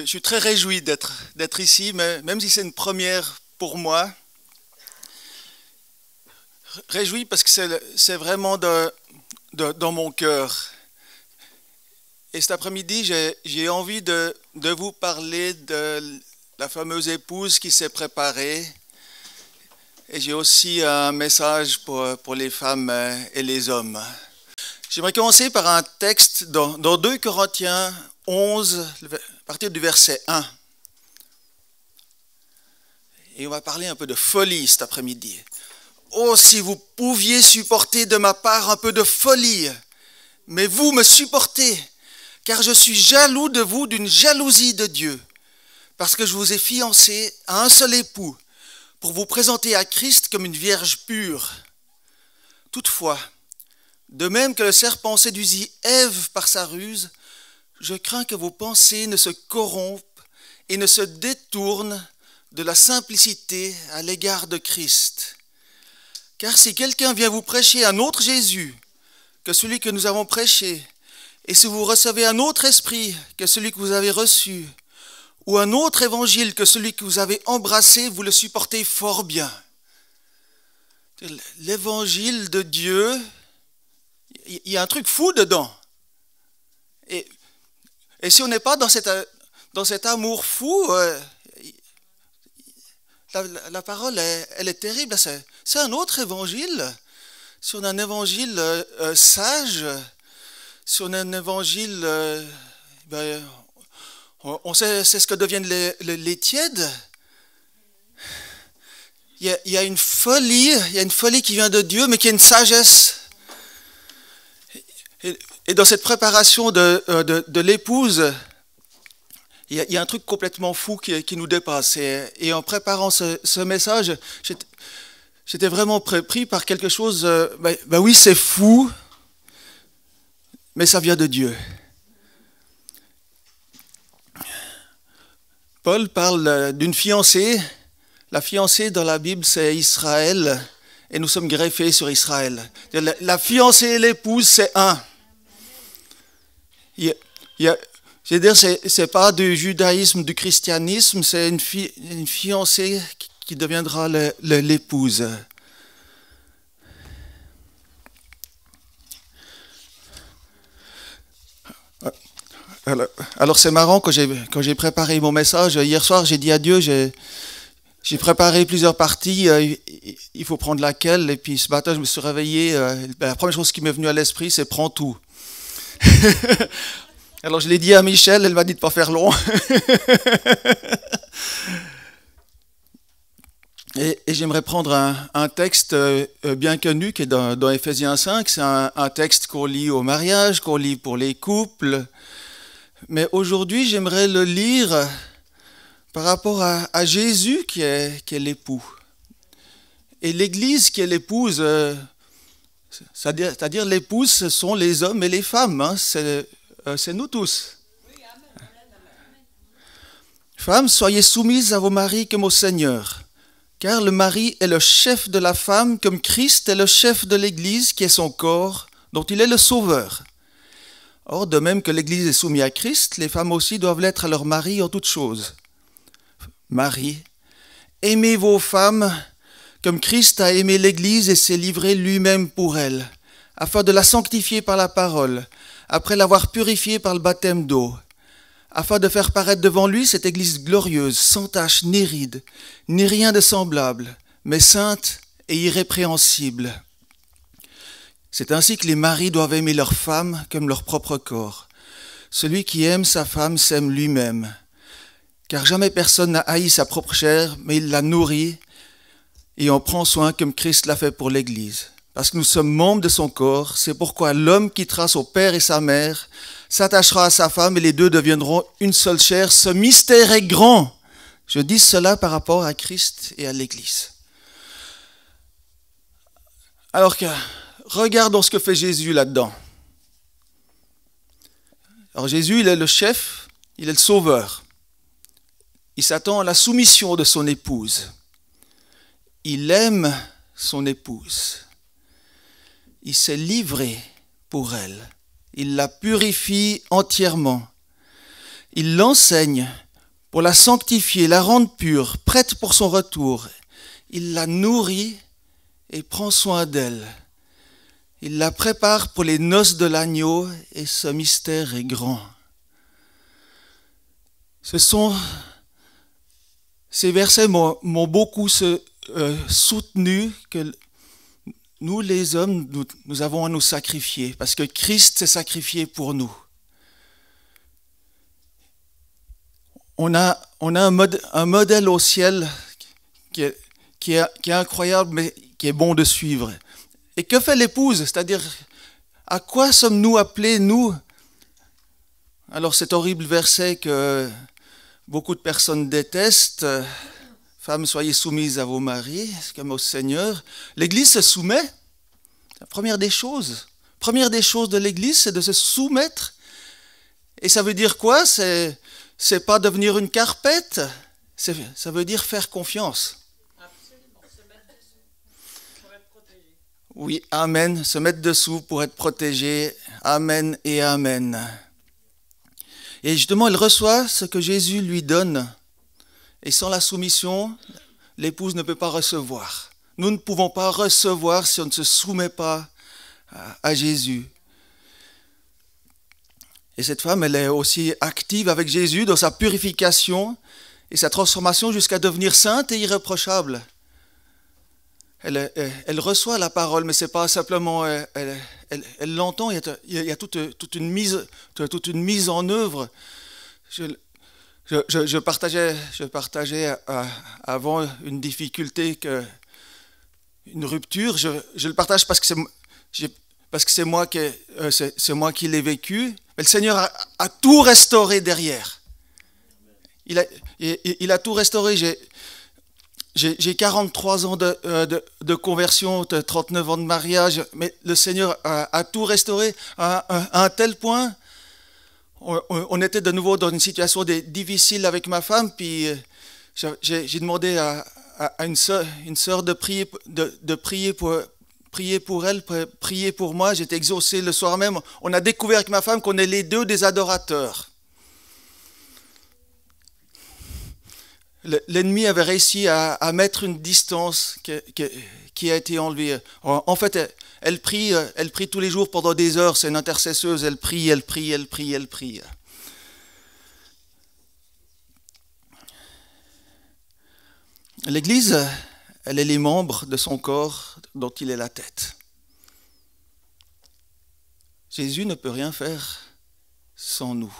suis très réjoui d'être ici, mais même si c'est une première pour moi. Réjoui parce que c'est vraiment dans mon cœur. Et cet après-midi, j'ai envie de vous parler de la fameuse épouse qui s'est préparée. Et j'ai aussi un message pour les femmes et les hommes. J'aimerais commencer par un texte dans 2 Corinthiens 11, à partir du verset 1. Et on va parler un peu de folie cet après-midi. Oh, si vous pouviez supporter de ma part un peu de folie, mais vous me supportez, car je suis jaloux de vous d'une jalousie de Dieu, parce que je vous ai fiancé à un seul époux, pour vous présenter à Christ comme une vierge pure. Toutefois, de même que le serpent séduisit Ève par sa ruse, je crains que vos pensées ne se corrompent et ne se détournent de la simplicité à l'égard de Christ. Car si quelqu'un vient vous prêcher un autre Jésus que celui que nous avons prêché, et si vous recevez un autre esprit que celui que vous avez reçu, ou un autre évangile que celui que vous avez embrassé, vous le supportez fort bien. L'évangile de Dieu, il y a un truc fou dedans. Et si on n'est pas dans cet amour fou, la parole, elle est terrible. C'est un autre évangile. Si on a un évangile sage, si on a un évangile, on sait c'est ce que deviennent les tièdes. Il y a une folie qui vient de Dieu, mais qui a une sagesse. Et dans cette préparation de l'épouse, il y a un truc complètement fou qui nous dépasse. Et en préparant ce message, j'étais vraiment pris par quelque chose. Oui, c'est fou, mais ça vient de Dieu. Paul parle d'une fiancée. La fiancée dans la Bible, c'est Israël, et nous sommes greffés sur Israël. La fiancée et l'épouse, c'est un. Je veux dire, c'est pas du judaïsme, du christianisme, c'est une fiancée qui deviendra l'épouse. Alors c'est marrant, quand j'ai préparé mon message, hier soir, j'ai dit à Dieu, j'ai préparé plusieurs parties, il faut prendre laquelle, et puis ce matin, je me suis réveillé, la première chose qui m'est venue à l'esprit, c'est « prends tout ». Alors je l'ai dit à Michel, elle m'a dit de ne pas faire long. Et j'aimerais prendre un texte bien connu qui est dans Éphésiens 5. C'est un texte qu'on lit au mariage, qu'on lit pour les couples. Mais aujourd'hui, j'aimerais le lire par rapport à Jésus qui est l'époux. Et l'Église qui est l'épouse, c'est-à-dire l'épouse, ce sont les hommes et les femmes. Hein, c'est nous tous. Femmes, soyez soumises à vos maris comme au Seigneur, car le mari est le chef de la femme, comme Christ est le chef de l'Église, qui est son corps, dont il est le sauveur. Or, de même que l'Église est soumise à Christ, les femmes aussi doivent l'être à leur mari en toutes choses. Marie, aimez vos femmes, comme Christ a aimé l'Église et s'est livré lui-même pour elle, afin de la sanctifier par la parole, après l'avoir purifiée par le baptême d'eau, afin de faire paraître devant lui cette Église glorieuse, sans tache ni ride, ni rien de semblable, mais sainte et irrépréhensible. C'est ainsi que les maris doivent aimer leurs femmes comme leur propre corps. Celui qui aime sa femme s'aime lui-même, car jamais personne n'a haï sa propre chair, mais il la nourrit et en prend soin comme Christ l'a fait pour l'Église. Parce que nous sommes membres de son corps, c'est pourquoi l'homme quittera son père et sa mère, s'attachera à sa femme et les deux deviendront une seule chair. Ce mystère est grand. Je dis cela par rapport à Christ et à l'Église. Alors que, regardons ce que fait Jésus là-dedans. Alors Jésus, il est le chef, il est le sauveur. Il s'attend à la soumission de son épouse. Il aime son épouse. Il s'est livré pour elle. Il la purifie entièrement. Il l'enseigne pour la sanctifier, la rendre pure, prête pour son retour. Il la nourrit et prend soin d'elle. Il la prépare pour les noces de l'agneau et ce mystère est grand. Ces versets m'ont beaucoup soutenu que nous, les hommes, nous avons à nous sacrifier parce que Christ s'est sacrifié pour nous. On a un modèle au ciel qui est incroyable, mais qui est bon de suivre. Et que fait l'épouse? C'est-à-dire, à quoi sommes-nous appelés, nous? Alors, cet horrible verset que beaucoup de personnes détestent, « Femmes, soyez soumises à vos maris, comme au Seigneur ». L'Église se soumet. La première des choses de l'Église, c'est de se soumettre. Et ça veut dire quoi? C'est pas devenir une carpette, ça veut dire faire confiance. Absolument, se mettre dessous pour être protégé. Oui, amen, se mettre dessous pour être protégé, amen et amen. Et justement, elle reçoit ce que Jésus lui donne. Et sans la soumission, l'épouse ne peut pas recevoir. Nous ne pouvons pas recevoir si on ne se soumet pas à Jésus. Et cette femme, elle est aussi active avec Jésus dans sa purification et sa transformation jusqu'à devenir sainte et irréprochable. Elle reçoit la parole, mais c'est pas simplement, elle l'entend, il y a toute une mise en œuvre. Je partageais avant une difficulté, une rupture. Je le partage parce que c'est moi qui l'ai vécu. Mais le Seigneur a tout restauré derrière. Il a tout restauré. J'ai 43 ans de conversion, 39 ans de mariage, mais le Seigneur a tout restauré à un tel point. On était de nouveau dans une situation difficile avec ma femme, puis j'ai demandé à une sœur de prier pour elle, prier pour moi. J'étais exaucé le soir même. On a découvert avec ma femme qu'on est les deux des adorateurs. L'ennemi avait réussi à mettre une distance qui a été enlevée. En fait, elle prie tous les jours pendant des heures. C'est une intercesseuse. Elle prie. L'Église, elle est les membres de son corps dont il est la tête. Jésus ne peut rien faire sans nous.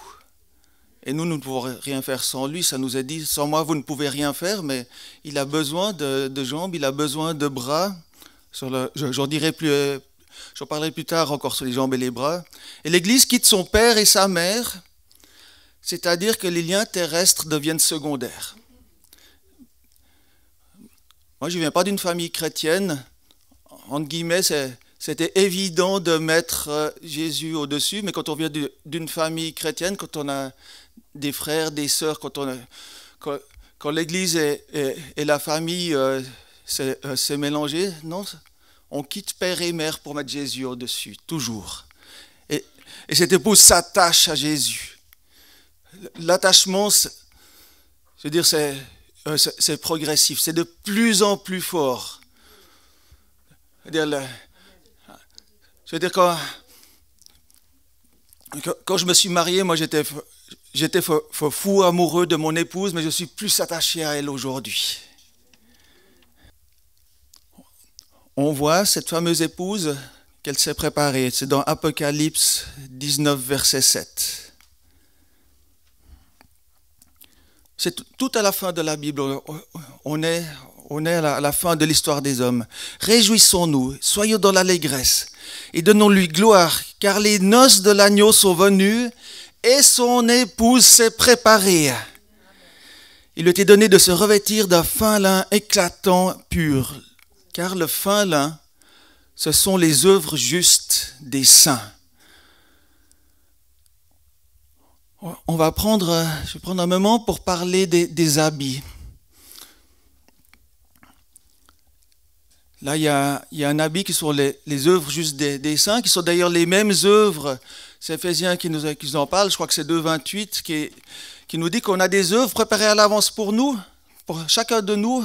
Et nous ne pouvons rien faire sans lui. Ça nous est dit, sans moi, vous ne pouvez rien faire, mais il a besoin de jambes, il a besoin de bras. J'en parlerai plus tard encore sur les jambes et les bras. Et l'Église quitte son père et sa mère, c'est-à-dire que les liens terrestres deviennent secondaires. Moi, je ne viens pas d'une famille chrétienne. Entre guillemets, c'était évident de mettre Jésus au-dessus, mais quand on vient d'une famille chrétienne, quand on a des frères, des sœurs, quand l'Église et la famille s'est mélangée, non, on quitte père et mère pour mettre Jésus au-dessus, toujours. Et cette épouse s'attache à Jésus. L'attachement, je veux dire, c'est progressif, c'est de plus en plus fort. Je veux dire, quand je me suis marié, moi j'étais fou amoureux de mon épouse, mais je suis plus attaché à elle aujourd'hui. On voit cette fameuse épouse qu'elle s'est préparée. C'est dans Apocalypse 19, verset 7. C'est tout à la fin de la Bible. On est à la fin de l'histoire des hommes. Réjouissons-nous, soyons dans l'allégresse et donnons-lui gloire, car les noces de l'agneau sont venues et son épouse s'est préparée. Il lui était donné de se revêtir d'un fin lin éclatant, pur, car le fin lin, ce sont les œuvres justes des saints. Je vais prendre un moment pour parler des habits. Là, il y a un habit qui sont les œuvres justes des saints, qui sont d'ailleurs les mêmes œuvres c'est Éphésiens qui nous en parle, je crois que c'est 2,28, qui nous dit qu'on a des œuvres préparées à l'avance pour nous. Pour chacun de nous,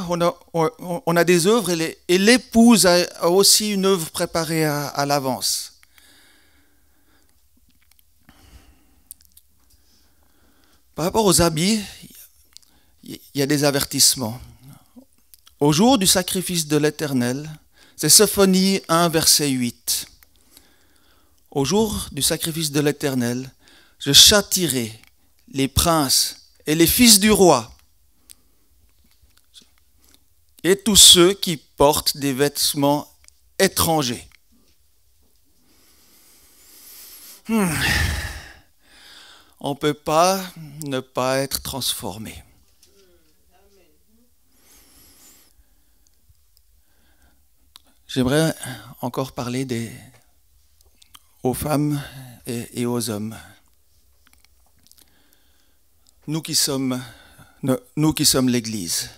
on a des œuvres et l'épouse a aussi une œuvre préparée à l'avance. Par rapport aux habits, il y a des avertissements. Au jour du sacrifice de l'Éternel, c'est Sophonie 1, verset 8. Au jour du sacrifice de l'Éternel, je châtierai les princes et les fils du roi et tous ceux qui portent des vêtements étrangers. On ne peut pas ne pas être transformé. J'aimerais encore parler aux femmes et aux hommes. Nous qui sommes l'Église.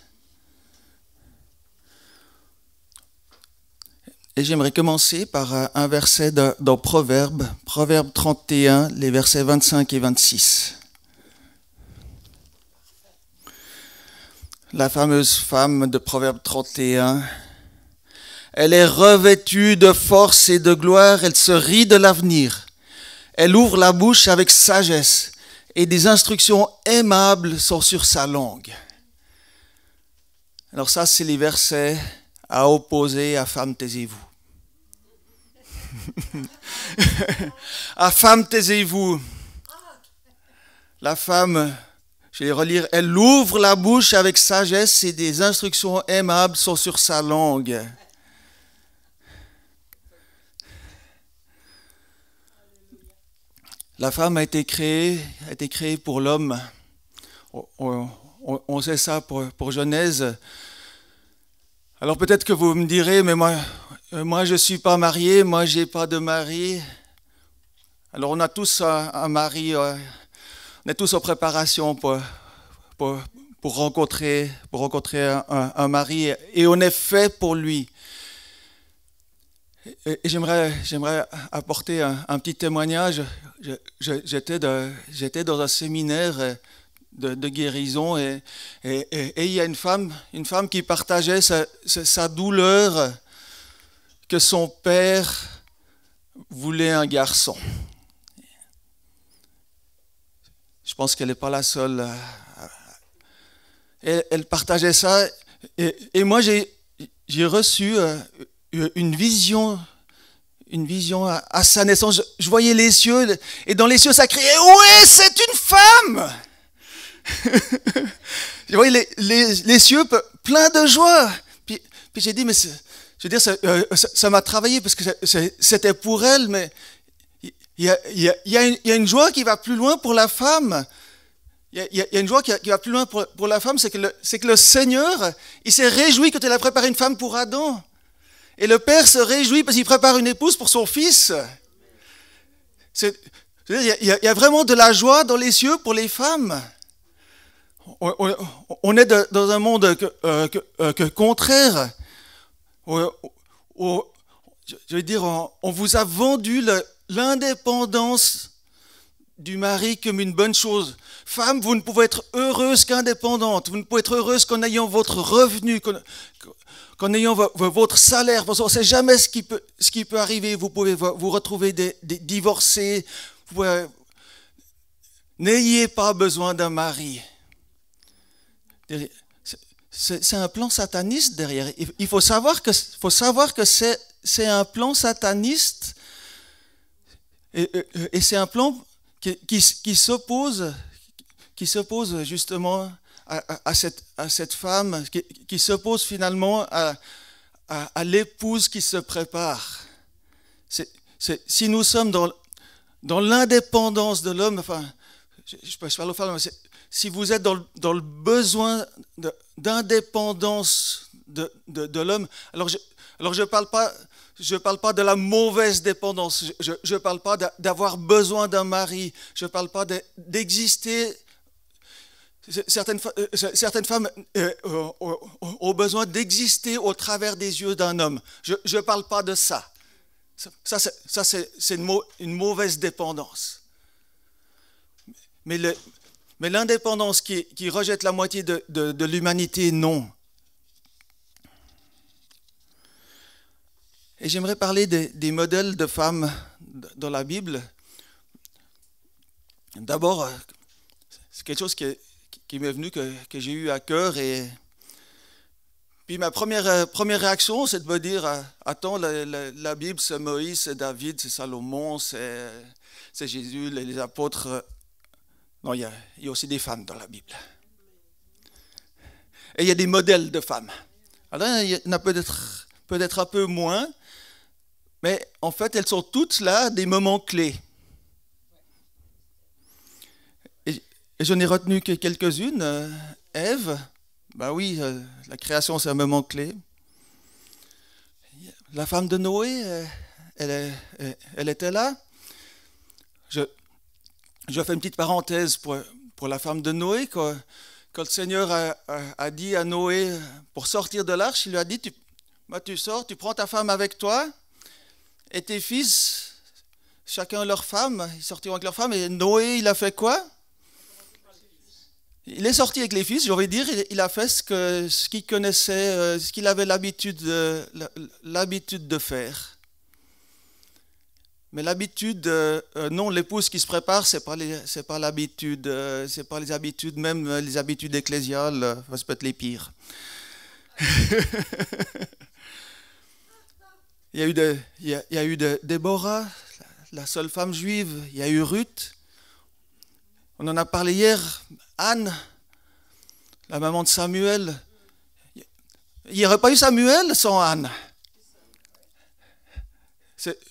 Et j'aimerais commencer par un verset dans Proverbe 31, les versets 25 et 26. La fameuse femme de Proverbe 31, elle est revêtue de force et de gloire, elle se rit de l'avenir. Elle ouvre la bouche avec sagesse et des instructions aimables sont sur sa langue. Alors ça, c'est les versets à opposer à femme, taisez-vous. À femme, taisez-vous. La femme, je vais les relire, elle ouvre la bouche avec sagesse et des instructions aimables sont sur sa langue. La femme a été créée pour l'homme. On sait ça pour Genèse. Alors peut-être que vous me direz, mais moi je ne suis pas marié, moi je n'ai pas de mari. Alors on a tous un mari, on est tous en préparation pour rencontrer un mari et on est fait pour lui. Et j'aimerais apporter un petit témoignage. J'étais dans un séminaire de guérison et il y a une femme qui partageait sa douleur que son père voulait un garçon. Je pense qu'elle n'est pas la seule. Elle partageait ça et moi j'ai reçu une vision à sa naissance. Je voyais les cieux et dans les cieux ça criait « Ouais, c'est une femme !» Je voyais les cieux pleins de joie. Puis j'ai dit, mais je veux dire, ça m'a travaillé parce que c'était pour elle, mais il y a une joie qui va plus loin pour la femme. Il y a une joie qui va plus loin pour la femme, c'est que le Seigneur, il s'est réjoui quand il a préparé une femme pour Adam. Et le Père se réjouit parce qu'il prépare une épouse pour son fils. Il y a vraiment de la joie dans les cieux pour les femmes. On est dans un monde contraire. Je veux dire, on vous a vendu l'indépendance du mari comme une bonne chose. Femme, vous ne pouvez être heureuse qu'indépendante. Vous ne pouvez être heureuse qu'en ayant votre revenu, qu'en ayant votre salaire. Parce qu'on ne sait jamais ce qui peut arriver. Vous pouvez vous retrouver divorcés. N'ayez pas besoin d'un mari. C'est un plan sataniste derrière. Il faut savoir que c'est un plan sataniste et c'est un plan qui s'oppose justement à cette femme, qui s'oppose finalement à l'épouse qui se prépare. Si nous sommes dans l'indépendance de l'homme, enfin, je parle aux femmes, si vous êtes dans le besoin d'indépendance de l'homme, alors je parle pas de la mauvaise dépendance, je parle pas d'avoir besoin d'un mari, je parle pas d'exister. Certaines femmes ont besoin d'exister au travers des yeux d'un homme. Je parle pas de ça. C'est une mauvaise dépendance. Mais l'indépendance qui rejette la moitié de l'humanité, non. Et j'aimerais parler des modèles de femmes dans la Bible. D'abord, c'est quelque chose qui m'est venu, que j'ai eu à cœur. Et puis ma première réaction, c'est de me dire, attends, la Bible, c'est Moïse, c'est David, c'est Salomon, c'est Jésus, les apôtres. Non, il y a aussi des femmes dans la Bible. Et il y a des modèles de femmes. Alors, il y en a peut-être un peu moins, mais en fait, elles sont toutes là, des moments clés. Et je n'ai retenu que quelques-unes. Ève, ben oui, la création, c'est un moment clé. La femme de Noé, elle était là. Je fais une petite parenthèse pour la femme de Noé. Quand le Seigneur a dit à Noé, pour sortir de l'arche, il lui a dit, tu sors, tu prends ta femme avec toi, et tes fils, chacun leur femme, ils sortiront avec leur femme. Et Noé, il a fait quoi? Il est sorti avec les fils, j'ai envie de dire, il a fait ce qu'il connaissait, ce qu'il avait l'habitude de faire. Mais l'habitude, non, l'épouse qui se prépare, c'est pas l'habitude, c'est pas les habitudes, même les habitudes ecclésiales, ça peut être les pires. Il y a eu Déborah, la seule femme juive. Il y a eu Ruth. On en a parlé hier. Anne, la maman de Samuel. Il n'y aurait pas eu Samuel sans Anne.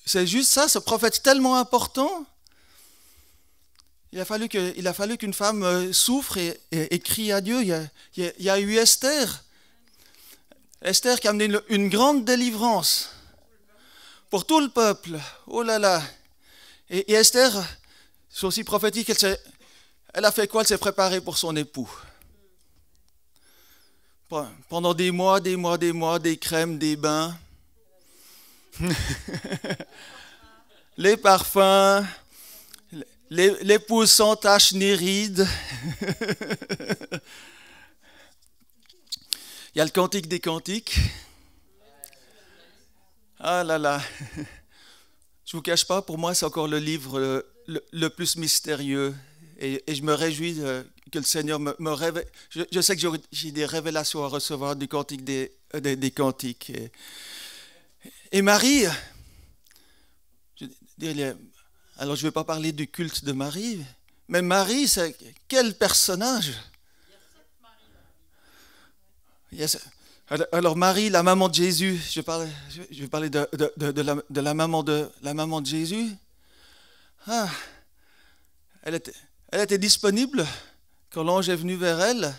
C'est juste ça, ce prophète tellement important. Il a fallu qu'une femme souffre et crie à Dieu. Il y a eu Esther. Esther qui a amené une grande délivrance pour tout le peuple. Oh là là. Et Esther, c'est aussi prophétique, elle a fait quoi? Elle s'est préparée pour son époux. Pendant des mois, des crèmes, des bains. Les parfums, l'épouse sans tache ni ride. Il y a le cantique des cantiques. Ah là là. Je ne vous cache pas, pour moi, c'est encore le livre le plus mystérieux. Et je me réjouis que le Seigneur me révèle. Je sais que j'ai des révélations à recevoir du cantique des cantiques. Et Marie, alors je ne vais pas parler du culte de Marie, mais Marie, c'est quel personnage? Alors Marie, la maman de Jésus, je vais parler de la maman de Jésus. Ah, elle était disponible quand l'ange est venu vers elle.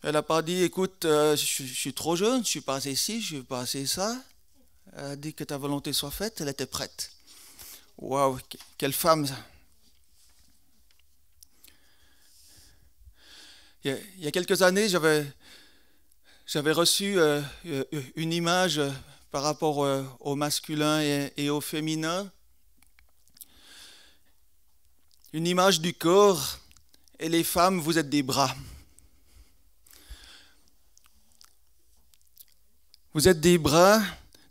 Elle n'a pas dit, écoute, je suis trop jeune, je ne suis pas assez ci, je ne suis pas assez ça. Elle a dit que ta volonté soit faite, elle était prête. Waouh, quelle femme! Il y a quelques années, j'avais reçu une image par rapport au masculin et au féminin. Une image du corps, et les femmes, vous êtes des bras. Vous êtes des bras,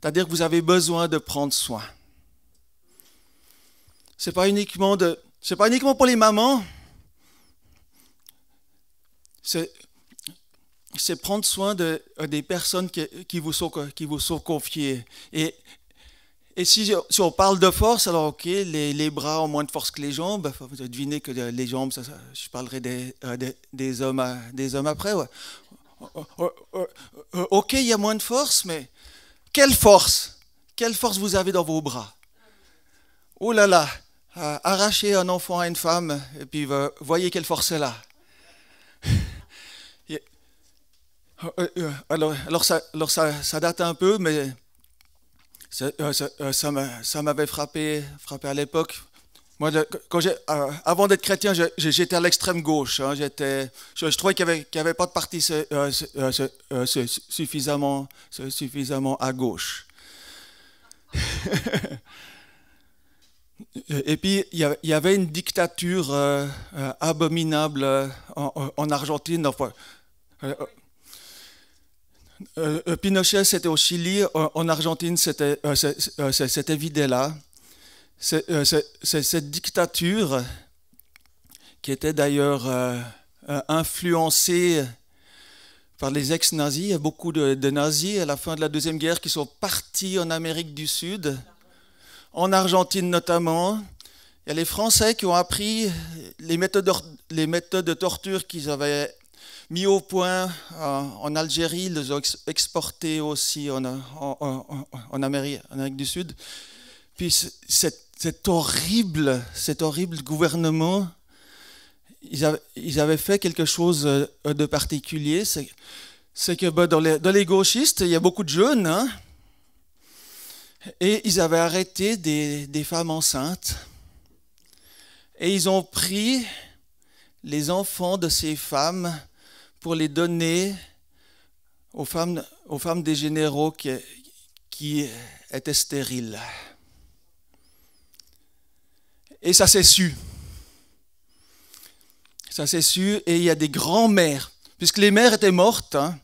c'est-à-dire que vous avez besoin de prendre soin. C'est pas uniquement pour les mamans. C'est prendre soin des personnes qui vous sont confiées. Et si on parle de force, alors ok, les bras ont moins de force que les jambes. Vous devinez que les jambes, je parlerai des hommes après. Ouais. Ok, il y a moins de force, mais quelle force vous avez dans vos bras? Oh là là, arracher un enfant à une femme, et puis voyez quelle force elle a. Alors ça date un peu, mais ça m'avait frappé à l'époque. Moi, avant d'être chrétien, j'étais à l'extrême gauche. Hein, je trouvais qu'il n'y avait pas de parti suffisamment à gauche. Et puis, il y avait une dictature abominable en Argentine. Enfin, euh, Pinochet, c'était au Chili. En Argentine, c'était Videla. C'est cette dictature qui était d'ailleurs influencée par les ex-nazis. Il y a beaucoup de nazis à la fin de la Deuxième Guerre qui sont partis en Amérique du Sud, en Argentine notamment. Il y a les Français qui ont appris les méthodes de torture qu'ils avaient mis au point en Algérie. Ils les ont exportés aussi en Amérique du Sud. Puis cet horrible gouvernement, ils avaient fait quelque chose de particulier. C'est que dans les gauchistes, il y a beaucoup de jeunes, hein, et ils avaient arrêté des femmes enceintes. Et ils ont pris les enfants de ces femmes pour les donner aux femmes des généraux qui étaient stériles. Et ça s'est su. Ça s'est su, et il y a des grands-mères, puisque les mères étaient mortes. Hein.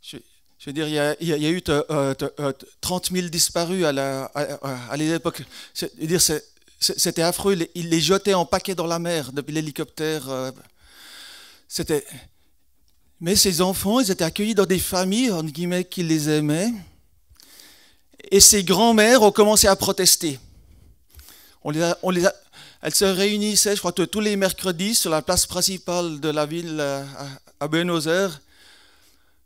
Je veux dire, il y a eu 30 000 disparus à l'époque. C'était affreux, ils les jetaient en paquets dans la mer depuis l'hélicoptère. Mais ces enfants, ils étaient accueillis dans des familles, entre guillemets, qui les aimaient. Et ces grands-mères ont commencé à protester. Elles se réunissaient, je crois, tous les mercredis sur la place principale de la ville à Buenos Aires.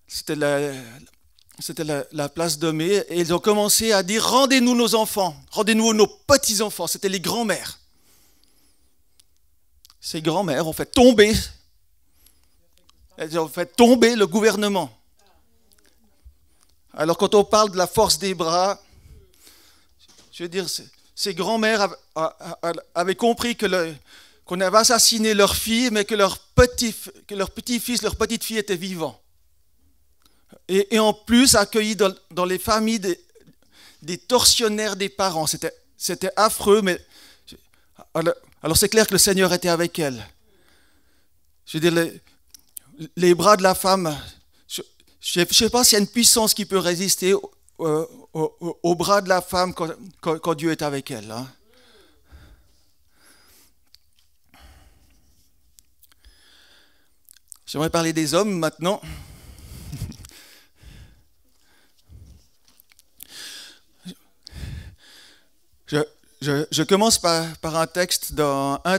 C'était la place Domé. Et ils ont commencé à dire « Rendez-nous nos enfants, rendez-nous nos petits-enfants ». C'était les grands-mères. Ces grands-mères ont fait tomber le gouvernement. Alors quand on parle de la force des bras, je veux dire, ces grands-mères avaient compris qu'on avait assassiné leur fille, mais que leur petit-fils, leur petite-fille étaient vivants. Et en plus, accueillis dans les familles des tortionnaires des parents. C'était affreux, mais alors c'est clair que le Seigneur était avec elles. Je veux dire, les bras de la femme, je ne sais pas s'il y a une puissance qui peut résister au bras de la femme quand Dieu est avec elle. Hein. J'aimerais parler des hommes maintenant. Je commence par un texte dans 1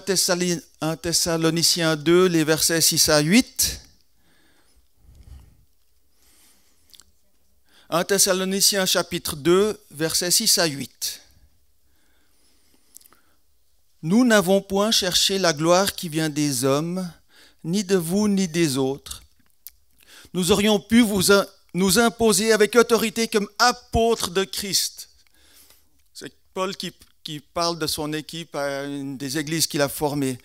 Thessaloniciens 2, les versets 6 à 8. 1 Thessaloniciens chapitre 2, versets 6 à 8. Nous n'avons point cherché la gloire qui vient des hommes, ni de vous, ni des autres. Nous aurions pu nous imposer avec autorité comme apôtres de Christ. C'est Paul qui parle de son équipe à une des églises qu'il a formées.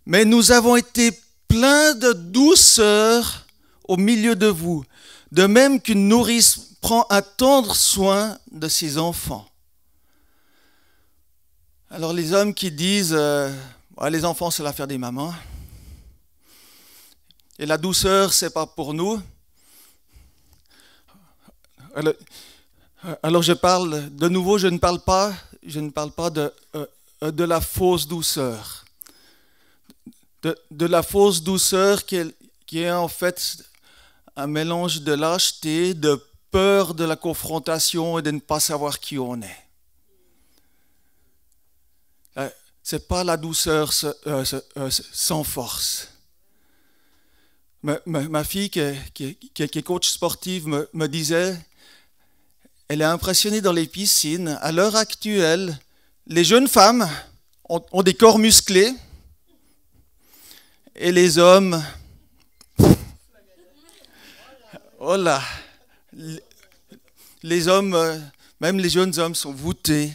Mais nous avons été pleins de douceur au milieu de vous, de même qu'une nourrice prend un tendre soin de ses enfants. Alors les hommes qui disent les enfants c'est l'affaire des mamans et la douceur c'est pas pour nous. Alors je parle de nouveau, je ne parle pas de la fausse douceur, de la fausse douceur qui est en fait un mélange de lâcheté, de peur de la confrontation et de ne pas savoir qui on est. C'est pas la douceur sans force. Ma fille qui est coach sportive me disait, elle est impressionnée dans les piscines. À l'heure actuelle, les jeunes femmes ont des corps musclés et les hommes, oh là, les hommes, même les jeunes hommes sont voûtés,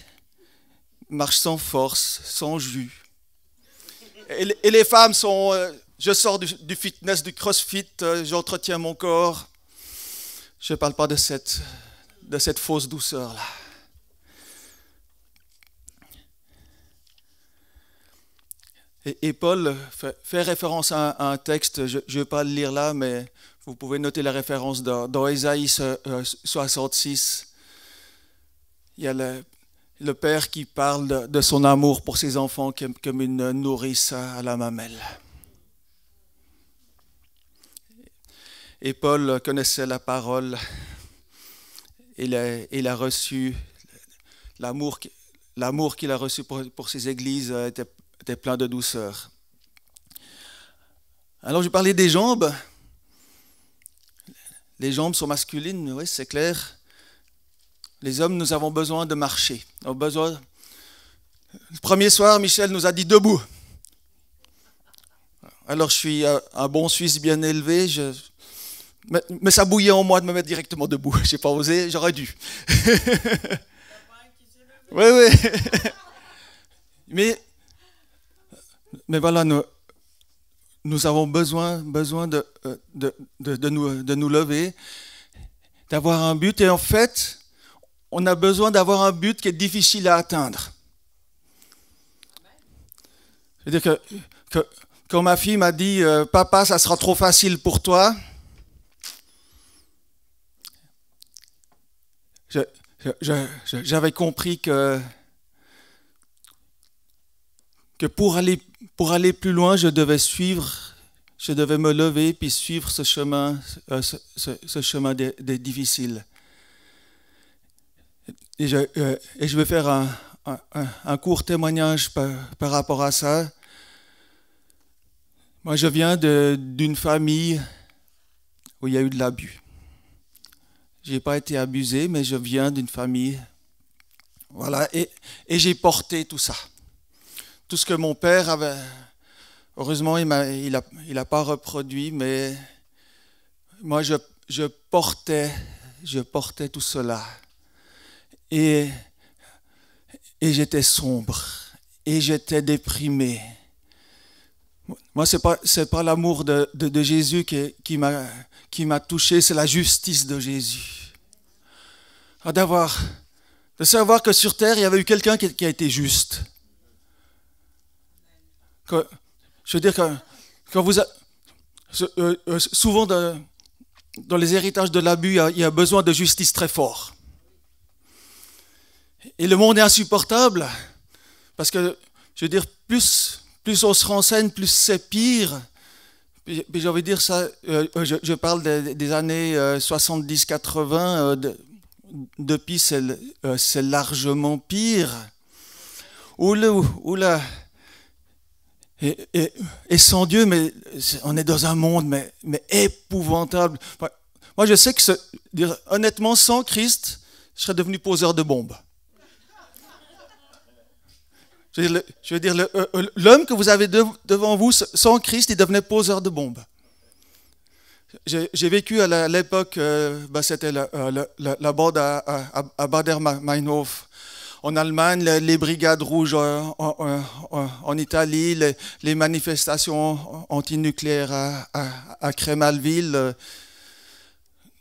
marchent sans force, sans jus. Et les femmes sont, je sors du fitness, du crossfit, j'entretiens mon corps. Je ne parle pas de cette fausse douceur-là. Et Paul fait référence à un texte, je ne vais pas le lire là, mais vous pouvez noter la référence dans Ésaïe 66. Il y a le père qui parle de son amour pour ses enfants comme une nourrice à la mamelle. Et Paul connaissait la parole. Il a reçu l'amour qu'il a reçu pour ses églises était plein de douceur. Alors je parlais des jambes. Les jambes sont masculines, oui, c'est clair. Les hommes, nous avons besoin de marcher. Le premier soir, Michel nous a dit debout. Alors je suis un bon Suisse bien élevé. Mais ça bouillait en moi de me mettre directement debout. Je n'ai pas osé, j'aurais dû. Oui, oui. Mais voilà, nous avons besoin de nous lever, d'avoir un but. Et en fait, on a besoin d'avoir un but qui est difficile à atteindre. C'est-à-dire que quand ma fille m'a dit « Papa, ça sera trop facile pour toi », j'avais compris que pour aller plus loin, je devais me lever puis suivre ce chemin difficile. Et je vais faire un court témoignage par rapport à ça. Moi, je viens d'une famille où il y a eu de l'abus. Je n'ai pas été abusé, mais je viens d'une famille. Voilà, et j'ai porté tout ça. Tout ce que mon père avait. Heureusement, il a pas reproduit, mais moi, je portais tout cela. Et j'étais sombre, et j'étais déprimé. Moi, c'est pas l'amour de Jésus qui m'a touché, c'est la justice de Jésus. De savoir que sur terre, il y avait eu quelqu'un qui a été juste. Je veux dire que quand souvent dans les héritages de l'abus, il y a besoin de justice très fort. Et le monde est insupportable parce que, je veux dire, plus on se renseigne, plus c'est pire. Puis j'ai envie de dire ça, je parle des années 70-80, depuis c'est largement pire. Oula. Et sans Dieu, mais on est dans un monde mais épouvantable. Moi, je sais que, honnêtement, sans Christ, je serais devenu poseur de bombes. Je veux dire, l'homme que vous avez devant vous, sans Christ, il devenait poseur de bombes. J'ai vécu à l'époque, c'était la bande à Baader-Meinhof. En Allemagne, les brigades rouges en Italie, les manifestations antinucléaires à Crémalville.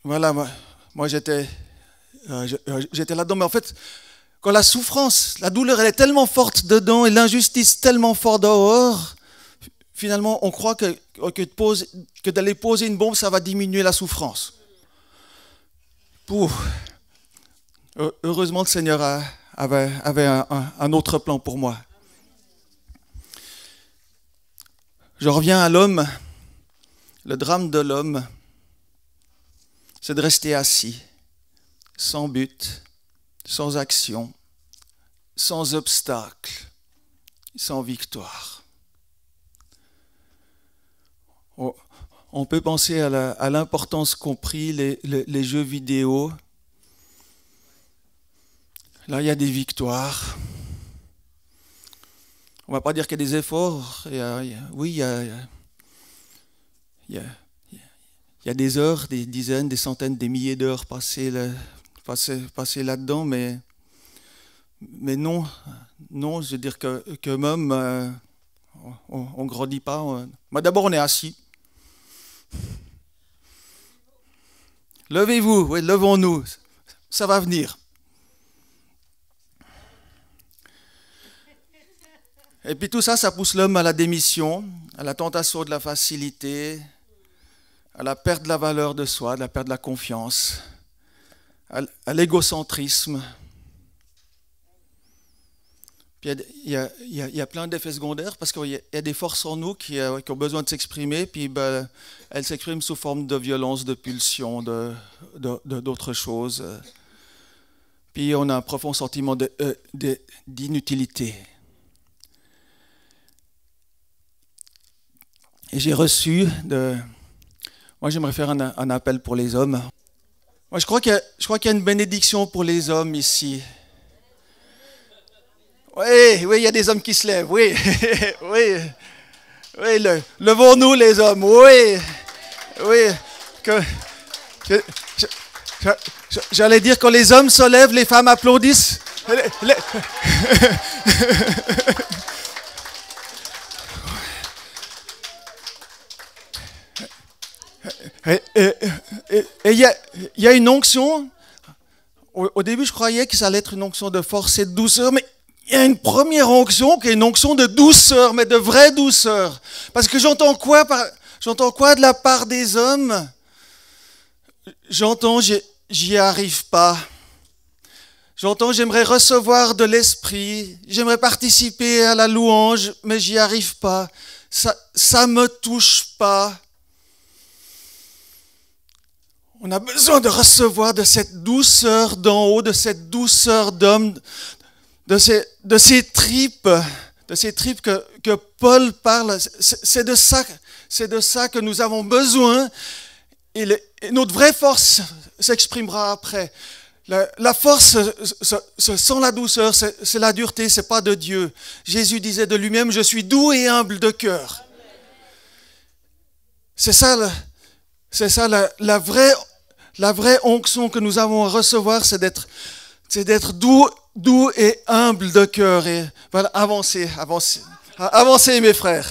Voilà, moi j'étais là-dedans. Mais en fait, quand la souffrance, la douleur, elle est tellement forte dedans et l'injustice tellement forte dehors, finalement, on croit que d'aller poser une bombe, ça va diminuer la souffrance. Heureusement, le Seigneur avait un autre plan pour moi. Je reviens à l'homme. Le drame de l'homme, c'est de rester assis, sans but, sans action, sans obstacle, sans victoire. On peut penser à l'importance qu'ont pris les jeux vidéo. Là, il y a des victoires. On ne va pas dire qu'il y a des efforts. Oui, il y a des heures, des dizaines, des centaines, des milliers d'heures passées là-dedans, mais non, je veux dire que même, on ne grandit pas. Mais d'abord, on est assis. Levez-vous, oui, levons-nous, ça va venir. Et puis tout ça, ça pousse l'homme à la démission, à la tentation de la facilité, à la perte de la valeur de soi, de la perte de la confiance, à l'égocentrisme. Puis il y a plein d'effets secondaires parce qu'il y a des forces en nous qui ont besoin de s'exprimer, puis elles s'expriment sous forme de violence, de pulsion, d'autres choses. Puis on a un profond sentiment d'inutilité. Et j'ai reçu Moi, j'aimerais faire un appel pour les hommes. Moi, je crois qu'il y a une bénédiction pour les hommes ici. Oui, il y a des hommes qui se lèvent, oui. Oui, levons-nous les hommes, oui. J'allais dire, quand les hommes se lèvent, les femmes applaudissent. Et il y a une onction. Au début, je croyais que ça allait être une onction de force et de douceur, mais il y a une première onction qui est une onction de douceur, mais de vraie douceur. Parce que j'entends quoi de la part des hommes? J'entends, j'y arrive pas. J'entends, j'aimerais recevoir de l'esprit, j'aimerais participer à la louange, mais j'y arrive pas. Ça me touche pas. On a besoin de recevoir de cette douceur d'en haut, de cette douceur d'homme, de ces tripes que Paul parle. C'est de ça que nous avons besoin. Et notre vraie force s'exprimera après. La force sans la douceur, c'est la dureté, c'est pas de Dieu. Jésus disait de lui-même, je suis doux et humble de cœur. C'est ça la vraie onction que nous avons à recevoir, c'est d'être doux et humble de cœur. Et voilà, avancez mes frères.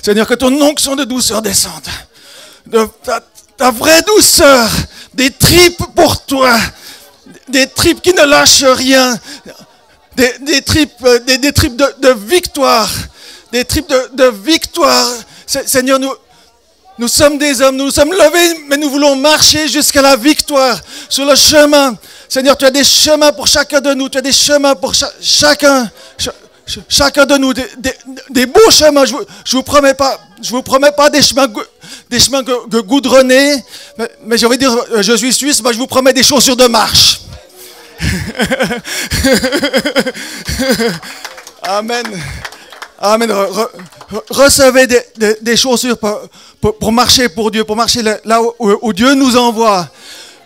Seigneur, que ton onction de douceur descende. Ta vraie douceur, des tripes pour toi, des tripes qui ne lâchent rien. Des tripes de victoire, des tripes de victoire. Seigneur, nous sommes des hommes, nous nous sommes levés, mais nous voulons marcher jusqu'à la victoire sur le chemin. Seigneur, tu as des chemins pour chacun de nous, tu as des chemins pour chacun de nous, des beaux chemins. Je vous promets pas des chemins goudronnés, mais j'ai envie de dire, je suis suisse, mais je vous promets des chaussures de marche. Amen. Recevez des chaussures pour marcher pour Dieu, pour marcher là où Dieu nous envoie.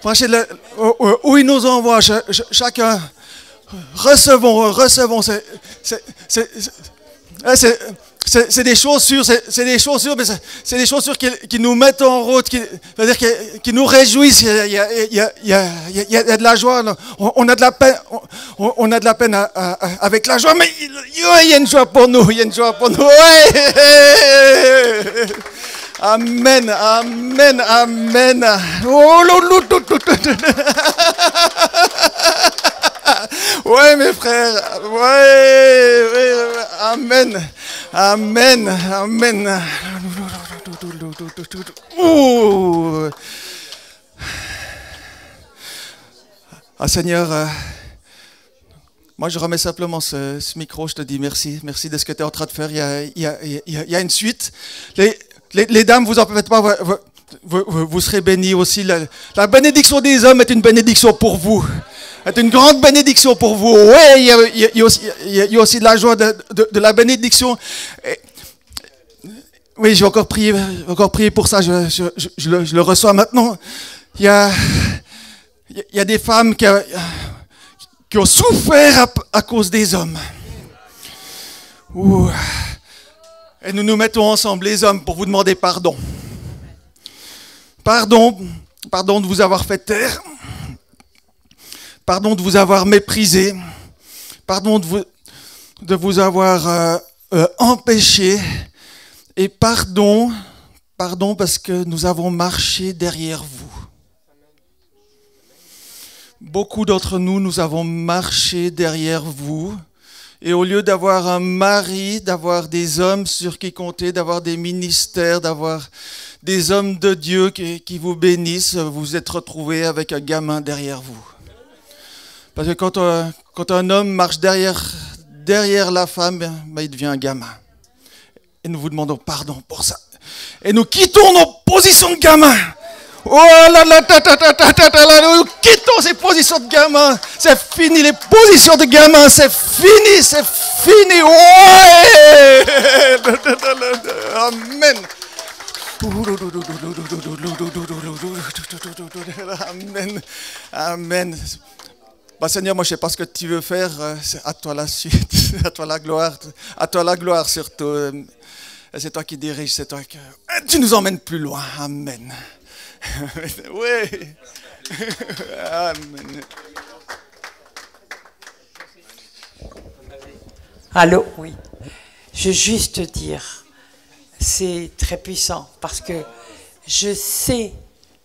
Marcher où il nous envoie. Chacun. Recevons. C'est des chaussures, mais c'est des chaussures qui nous mettent en route, qui nous réjouissent. Il y a de la joie. On a de la peine, avec la joie, mais il y a une joie pour nous. Ouais. Amen. Ouais, mes frères. Ouais. Amen. Ouh. Seigneur, moi je remets simplement ce micro, je te dis merci de ce que tu es en train de faire. Il y a une suite. Les dames, vous en faites pas, vous serez bénis aussi. La bénédiction des hommes est une bénédiction pour vous. C'est une grande bénédiction pour vous. Oui, il y a aussi de la joie de la bénédiction. Oui, j'ai encore prié pour ça. Je le reçois maintenant. Il y a des femmes qui ont souffert à cause des hommes. Ouh. Et nous nous mettons ensemble, les hommes, pour vous demander pardon. Pardon de vous avoir fait taire. Pardon de vous avoir méprisé. Pardon de vous avoir empêché. Et pardon parce que nous avons marché derrière vous. Beaucoup d'entre nous, nous avons marché derrière vous. Et au lieu d'avoir un mari, d'avoir des hommes sur qui compter, d'avoir des ministères, d'avoir des hommes de Dieu qui vous bénissent, vous vous êtes retrouvés avec un gamin derrière vous. Parce que quand un homme marche derrière la femme, ben, il devient un gamin. Et nous vous demandons pardon pour ça. Et nous quittons nos positions de gamin. Oh là là, nous quittons ces positions de gamin. C'est fini, les positions de gamin, c'est fini, c'est fini. Ouais. Amen. Amen. Amen. Bah, Seigneur, moi je ne sais pas ce que tu veux faire, c'est à toi la suite, à toi la gloire surtout. C'est toi qui dirige, c'est toi qui... Tu nous emmènes plus loin, amen. Oui, amen. Allô, oui. Je veux juste dire, c'est très puissant parce que je sais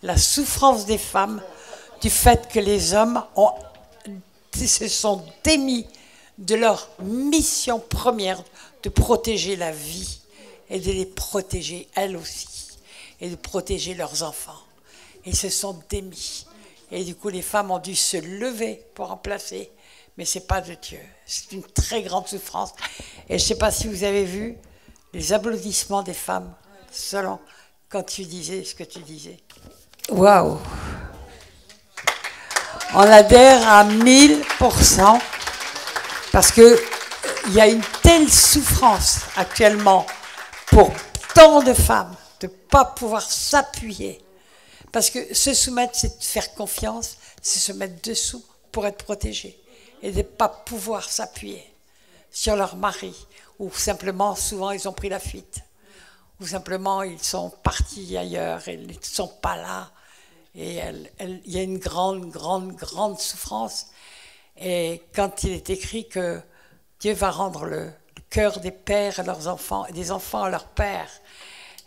la souffrance des femmes du fait que les hommes se sont démis de leur mission première de protéger la vie et de les protéger elles aussi et de protéger leurs enfants. Ils se sont démis. Et du coup, les femmes ont dû se lever pour remplacer. Mais ce n'est pas de Dieu. C'est une très grande souffrance. Et je ne sais pas si vous avez vu les applaudissements des femmes selon quand tu disais ce que tu disais. Waouh! On adhère à 1000% parce qu'il y a une telle souffrance actuellement pour tant de femmes de ne pas pouvoir s'appuyer. Parce que se soumettre, c'est faire confiance, c'est se mettre dessous pour être protégé et de ne pas pouvoir s'appuyer sur leur mari ou simplement, souvent, ils ont pris la fuite ou simplement, ils sont partis ailleurs et ils ne sont pas là. Et il y a une grande souffrance. Et quand il est écrit que Dieu va rendre le cœur des pères à leurs enfants et des enfants à leurs pères,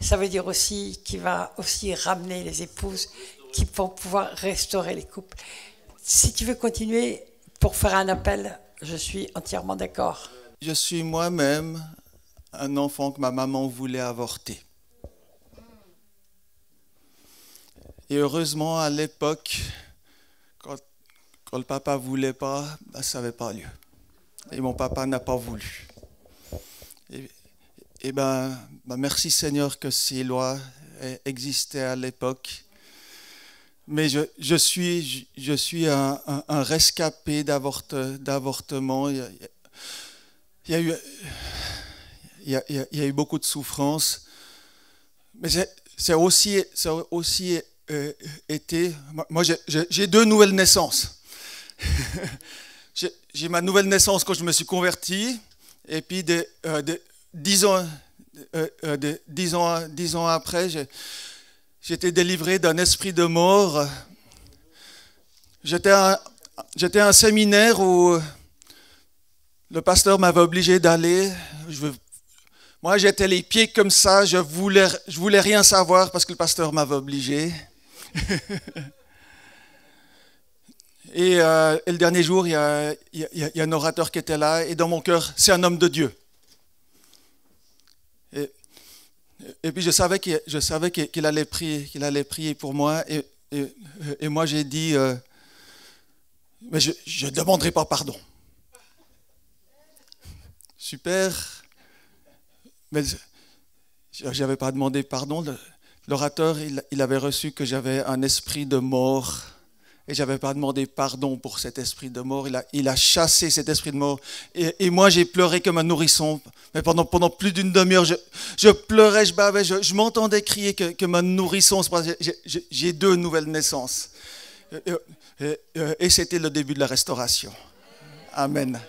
ça veut dire aussi qu'il va aussi ramener les épouses qui vont pouvoir restaurer les couples. Si tu veux continuer pour faire un appel, je suis entièrement d'accord. Je suis moi-même un enfant que ma maman voulait avorter. Et heureusement, à l'époque, quand le papa ne voulait pas, ben, ça n'avait pas lieu. Et mon papa n'a pas voulu. Et merci Seigneur que ces lois existaient à l'époque. Mais je suis un rescapé d'avortement. Il y a eu beaucoup de souffrances. Mais c'est aussi été... Moi, j'ai 2 nouvelles naissances. J'ai ma nouvelle naissance quand je me suis converti. Et puis, 10 ans après, j'ai été délivré d'un esprit de mort. J'étais à un séminaire où le pasteur m'avait obligé d'aller. Moi, j'étais les pieds comme ça. Je voulais rien savoir parce que le pasteur m'avait obligé. Et le dernier jour, il y a un orateur qui était là. Et dans mon cœur, c'est un homme de Dieu. Et puis je savais qu'il allait prier pour moi. Et moi j'ai dit, mais je ne demanderai pas pardon. Super. Mais je n'avais pas demandé pardon. L'orateur, il avait reçu que j'avais un esprit de mort. Et je n'avais pas demandé pardon pour cet esprit de mort. Il a chassé cet esprit de mort. Et moi, j'ai pleuré comme un nourrisson. Mais pendant plus d'une demi-heure, je pleurais, je bavais, je m'entendais crier comme un nourrisson. J'ai 2 nouvelles naissances. Et c'était le début de la restauration. Amen.